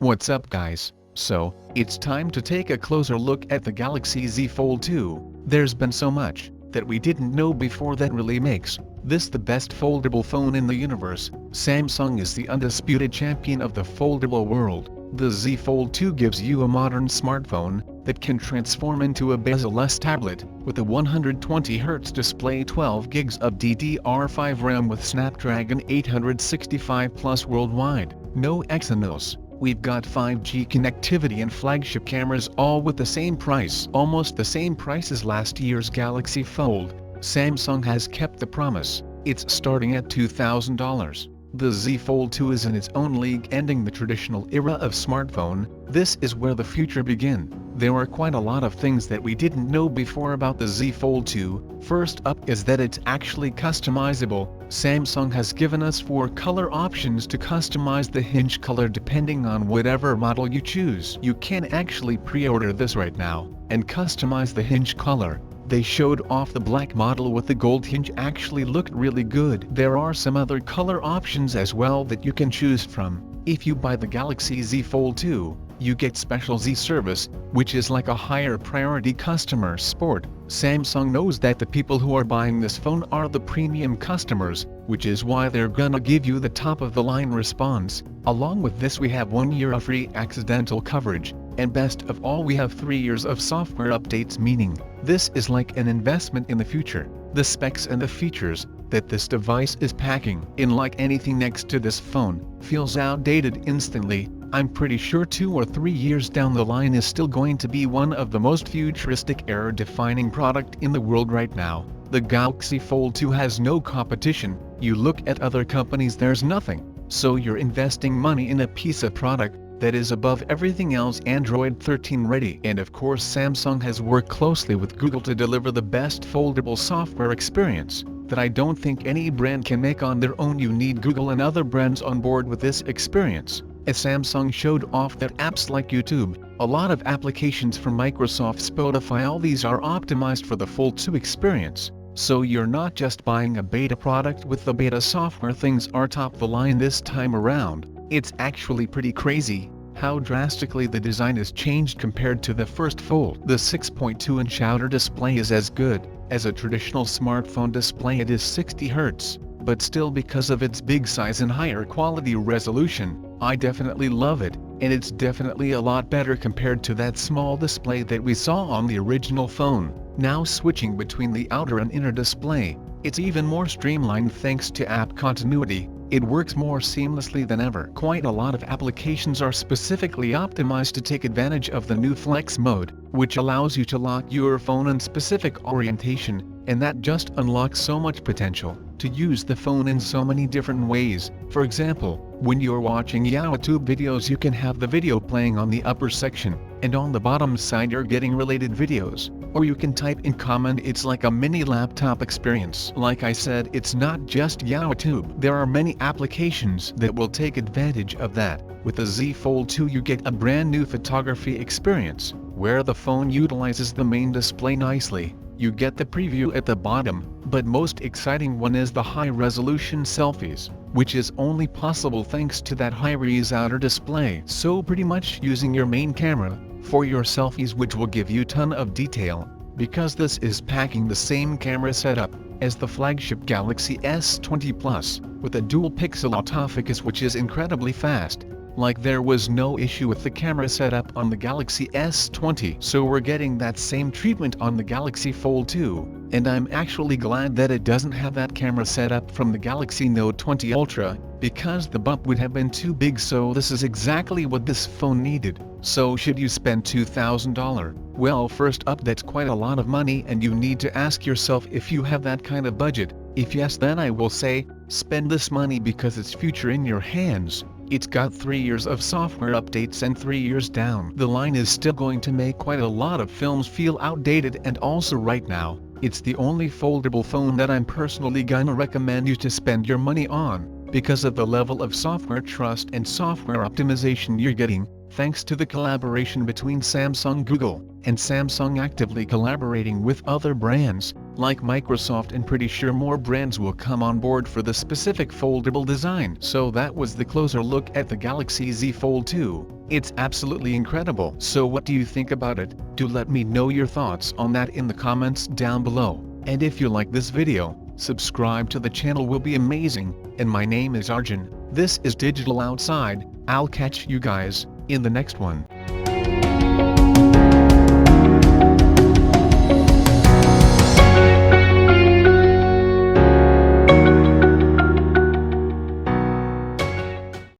What's up guys? So, it's time to take a closer look at the Galaxy Z Fold 2. There's been so much that we didn't know before that really makes this the best foldable phone in the universe. Samsung is the undisputed champion of the foldable world. The Z Fold 2 gives you a modern smartphone that can transform into a bezel-less tablet with a 120Hz display, 12 gigs of DDR5 RAM with Snapdragon 865 Plus worldwide, no Exynos. We've got 5G connectivity and flagship cameras, all with the same price, almost the same price as last year's Galaxy Fold. Samsung has kept the promise. It's starting at $2,000. The Z Fold 2 is in its own league, ending the traditional era of smartphone. This is where the future begins. There are quite a lot of things that we didn't know before about the Z Fold 2. First up is that it's actually customizable. Samsung has given us 4 color options to customize the hinge color depending on whatever model you choose. You can actually pre-order this right now and customize the hinge color. They showed off the black model with the gold hinge, actually looked really good. There are some other color options as well that you can choose from. If you buy the Galaxy Z Fold 2, you get Special Z service, which is like a higher priority customer support. Samsung knows that the people who are buying this phone are the premium customers, which is why they're gonna give you the top of the line response. Along with this, we have 1 year of free accidental coverage, and best of all, we have 3 years of software updates, meaning this is like an investment in the future. The specs and the features that this device is packing in, like anything next to this phone, feels outdated instantly. I'm pretty sure 2 or 3 years down the line is still going to be one of the most futuristic, era-defining product in the world right now. The Galaxy Fold 2 has no competition. You look at other companies, there's nothing. So you're investing money in a piece of product that is above everything else Android 13 ready. And of course, Samsung has worked closely with Google to deliver the best foldable software experience that I don't think any brand can make on their own. You need Google and other brands on board with this experience. As Samsung showed off that apps like YouTube, a lot of applications from Microsoft, Spotify, all these are optimized for the Fold 2 experience. So you're not just buying a beta product with the beta software. Things are top of the line this time around. It's actually pretty crazy how drastically the design has changed compared to the first Fold. The 6.2-inch outer display is as good as a traditional smartphone display. It is 60 Hz, but still, because of its big size and higher quality resolution, I definitely love it, and it's definitely a lot better compared to that small display that we saw on the original phone. Now switching between the outer and inner display, it's even more streamlined thanks to app continuity. It works more seamlessly than ever. Quite a lot of applications are specifically optimized to take advantage of the new Flex mode, which allows you to lock your phone in specific orientation, and that just unlocks so much potential to use the phone in so many different ways. For example, when you're watching YouTube videos, you can have the video playing on the upper section, and on the bottom side you're getting related videos, or you can type in comment. It's like a mini laptop experience. Like I said, it's not just YouTube. There are many applications that will take advantage of that. With the Z Fold 2 you get a brand new photography experience, where the phone utilizes the main display nicely. You get the preview at the bottom, but most exciting one is the high-resolution selfies, which is only possible thanks to that high-res outer display. So pretty much using your main camera for your selfies, which will give you ton of detail, because this is packing the same camera setup as the flagship Galaxy S20 Plus, with a dual-pixel autofocus which is incredibly fast. Like there was no issue with the camera setup on the Galaxy S20. So we're getting that same treatment on the Galaxy Fold 2, and I'm actually glad that it doesn't have that camera setup from the Galaxy Note 20 Ultra, because the bump would have been too big. So this is exactly what this phone needed. So should you spend $2,000? Well, first up, that's quite a lot of money, and you need to ask yourself if you have that kind of budget. If yes, then I will say, spend this money because it's future in your hands. It's got 3 years of software updates, and 3 years down the line is still going to make quite a lot of films feel outdated. And also right now, it's the only foldable phone that I'm personally gonna recommend you to spend your money on, because of the level of software trust and software optimization you're getting, thanks to the collaboration between Samsung, Google, and Samsung actively collaborating with other brands Like Microsoft, and pretty sure more brands will come on board for the specific foldable design. So that was the closer look at the Galaxy Z Fold 2. It's absolutely incredible. So what do you think about it? Do let me know your thoughts on that in the comments down below. And if you like this video, subscribe to the channel will be amazing. And my name is Arjun. This is Digital Outside. I'll catch you guys in the next one.